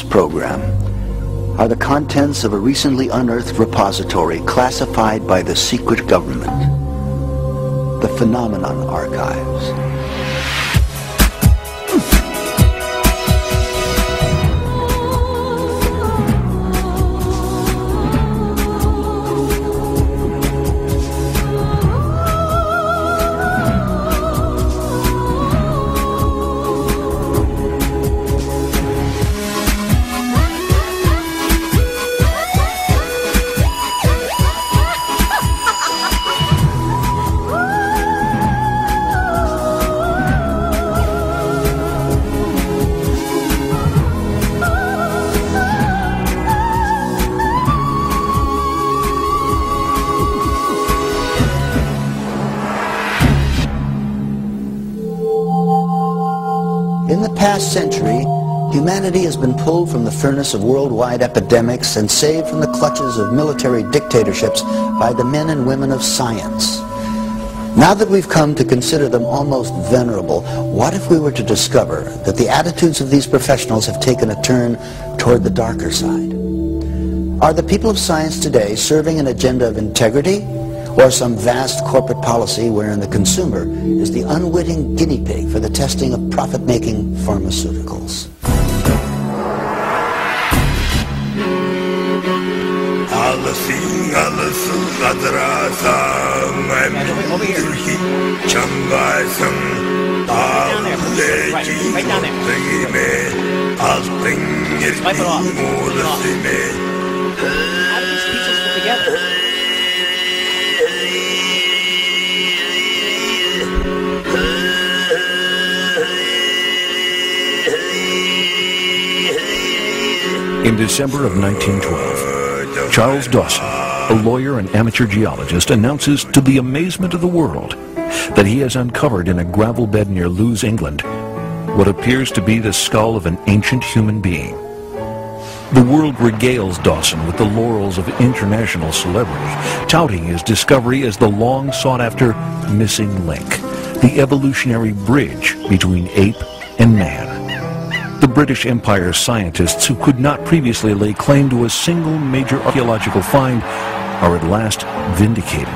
program are the contents of a recently unearthed repository classified by the secret government, the Phenomenon Archives. In the past century, humanity has been pulled from the furnace of worldwide epidemics and saved from the clutches of military dictatorships by the men and women of science. Now that we've come to consider them almost venerable, what if we were to discover that the attitudes of these professionals have taken a turn toward the darker side? Are the people of science today serving an agenda of integrity, or some vast corporate policy wherein the consumer is the unwitting guinea pig for the testing of profit-making pharmaceuticals? In December of 1912, Charles Dawson, a lawyer and amateur geologist, announces to the amazement of the world that he has uncovered in a gravel bed near Lewes, England, what appears to be the skull of an ancient human being. The world regales Dawson with the laurels of international celebrity, touting his discovery as the long sought-after missing link, the evolutionary bridge between ape and man. The British Empire's scientists, who could not previously lay claim to a single major archaeological find, are at last vindicated.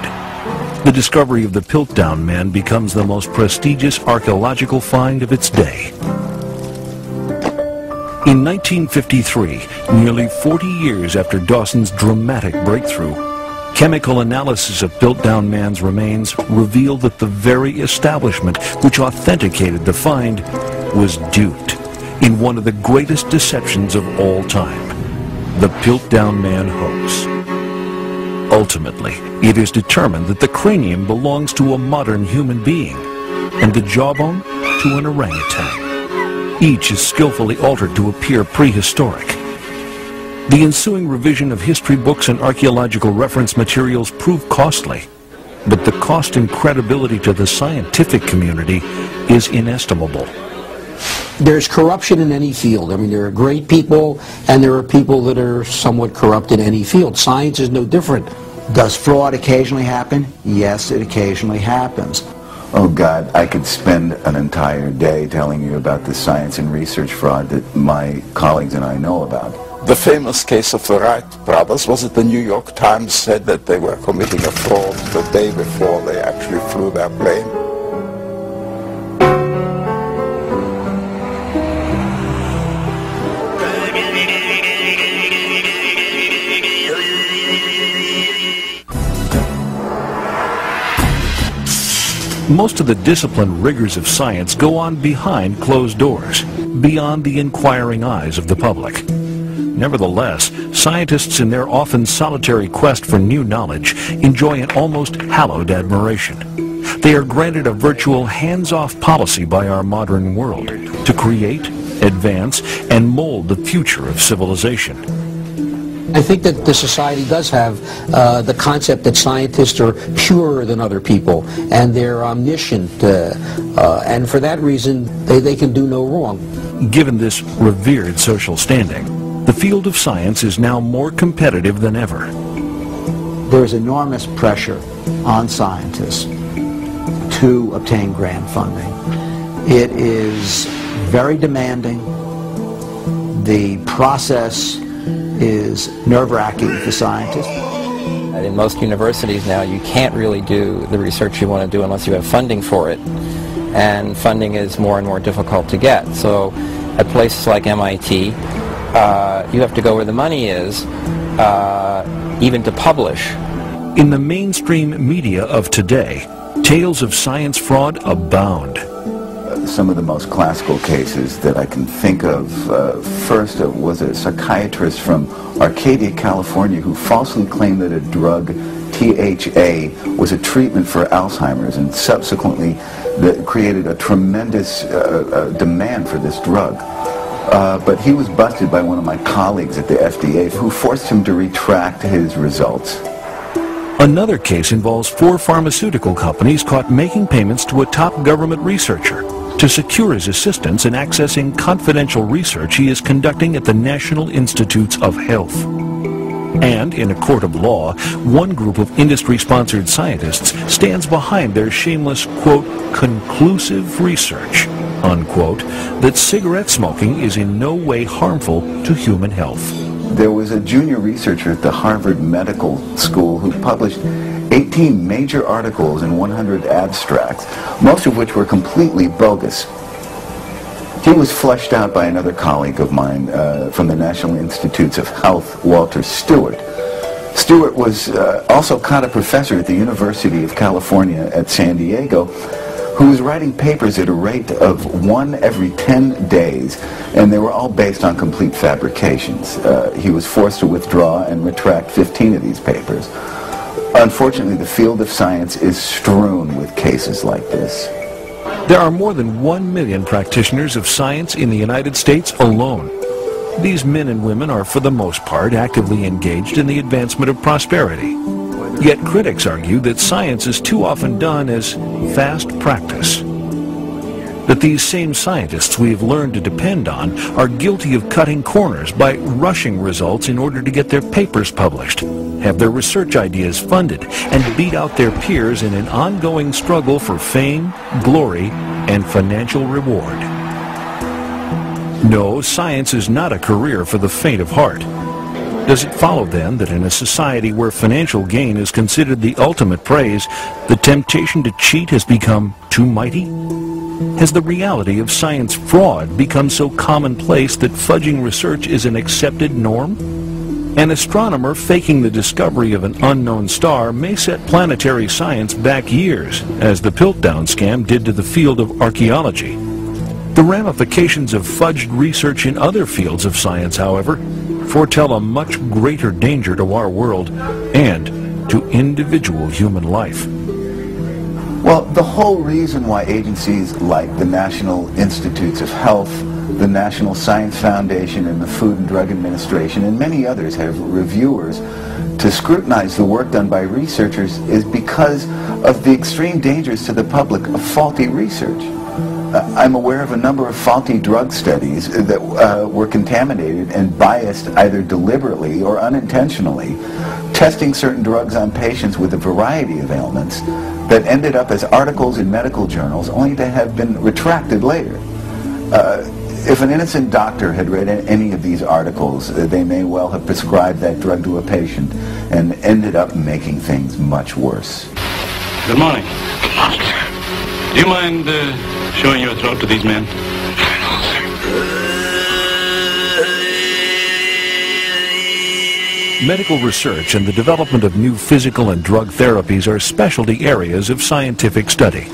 The discovery of the Piltdown Man becomes the most prestigious archaeological find of its day. In 1953, nearly 40 years after Dawson's dramatic breakthrough, chemical analysis of Piltdown Man's remains revealed that the very establishment which authenticated the find was duped in one of the greatest deceptions of all time, the Piltdown Man hoax. Ultimately, it is determined that the cranium belongs to a modern human being and the jawbone to an orangutan. Each is skillfully altered to appear prehistoric. The ensuing revision of history books and archaeological reference materials proved costly, but the cost and credibility to the scientific community is inestimable. There's corruption in any field. I mean, there are great people, and there are people that are somewhat corrupt in any field. Science is no different. Does fraud occasionally happen? Yes, it occasionally happens. Oh God, I could spend an entire day telling you about the science and research fraud that my colleagues and I know about. The famous case of the Wright brothers, was it the New York Times said that they were committing a fraud the day before they actually flew their plane? Most of the disciplined rigors of science go on behind closed doors, beyond the inquiring eyes of the public. Nevertheless, scientists in their often solitary quest for new knowledge enjoy an almost hallowed admiration. They are granted a virtual hands-off policy by our modern world to create, advance, and mold the future of civilization. I think that the society does have the concept that scientists are purer than other people, and they're omniscient, and for that reason they can do no wrong. Given this revered social standing, the field of science is now more competitive than ever. There is enormous pressure on scientists to obtain grant funding. It is very demanding, The process is nerve-wracking for scientists. In most universities now, you can't really do the research you want to do unless you have funding for it. And funding is more and more difficult to get. So at places like MIT, you have to go where the money is, even to publish. In the mainstream media of today, tales of science fraud abound. Some of the most classical cases that I can think of, first was a psychiatrist from Arcadia, California, who falsely claimed that a drug, THA, was a treatment for Alzheimer's, and subsequently that created a tremendous demand for this drug. But he was busted by one of my colleagues at the FDA, who forced him to retract his results. Another case involves 4 pharmaceutical companies caught making payments to a top government researcher to secure his assistance in accessing confidential research he is conducting at the National Institutes of Health. And in a court of law, one group of industry-sponsored scientists stands behind their shameless, quote, conclusive research, unquote, that cigarette smoking is in no way harmful to human health. There was a junior researcher at the Harvard Medical School who published 18 major articles and 100 abstracts, most of which were completely bogus. He was fleshed out by another colleague of mine from the National Institutes of Health, Walter Stewart. Stewart was also caught a professor at the University of California at San Diego, who was writing papers at a rate of 1 every 10 days, and they were all based on complete fabrications. He was forced to withdraw and retract 15 of these papers. Unfortunately, the field of science is strewn with cases like this. There are more than 1 million practitioners of science in the United States alone. These men and women are, for the most part, actively engaged in the advancement of prosperity. Yet critics argue that science is too often done as fast practice. That these same scientists we have learned to depend on are guilty of cutting corners by rushing results in order to get their papers published, have their research ideas funded, and beat out their peers in an ongoing struggle for fame, glory, and financial reward. No, science is not a career for the faint of heart. Does it follow then that in a society where financial gain is considered the ultimate praise, the temptation to cheat has become too mighty? Has the reality of science fraud become so commonplace that fudging research is an accepted norm? An astronomer faking the discovery of an unknown star may set planetary science back years, as the Piltdown scam did to the field of archaeology. The ramifications of fudged research in other fields of science, however, foretell a much greater danger to our world and to individual human life. Well, the whole reason why agencies like the National Institutes of Health, the National Science Foundation, and the Food and Drug Administration, and many others have reviewers to scrutinize the work done by researchers is because of the extreme dangers to the public of faulty research. I'm aware of a number of faulty drug studies that were contaminated and biased either deliberately or unintentionally, testing certain drugs on patients with a variety of ailments that ended up as articles in medical journals only to have been retracted later. If an innocent doctor had read any of these articles, they may well have prescribed that drug to a patient and ended up making things much worse. Good morning. Do you mind showing your throat to these men? Medical research and the development of new physical and drug therapies are specialty areas of scientific study.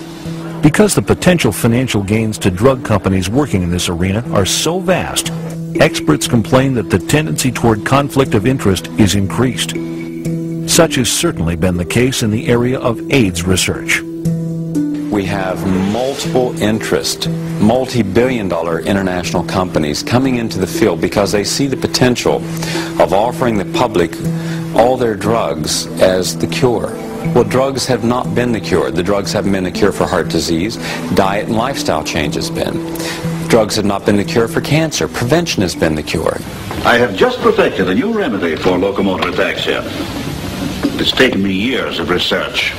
Because the potential financial gains to drug companies working in this arena are so vast, experts complain that the tendency toward conflict of interest is increased. Such has certainly been the case in the area of AIDS research. We have multiple interest, multi-billion-dollar international companies coming into the field because they see the potential of offering the public all their drugs as the cure. Well, drugs have not been the cure. The drugs haven't been the cure for heart disease. Diet and lifestyle change has been. Drugs have not been the cure for cancer. Prevention has been the cure. I have just perfected a new remedy for locomotor ataxia. It's taken me years of research.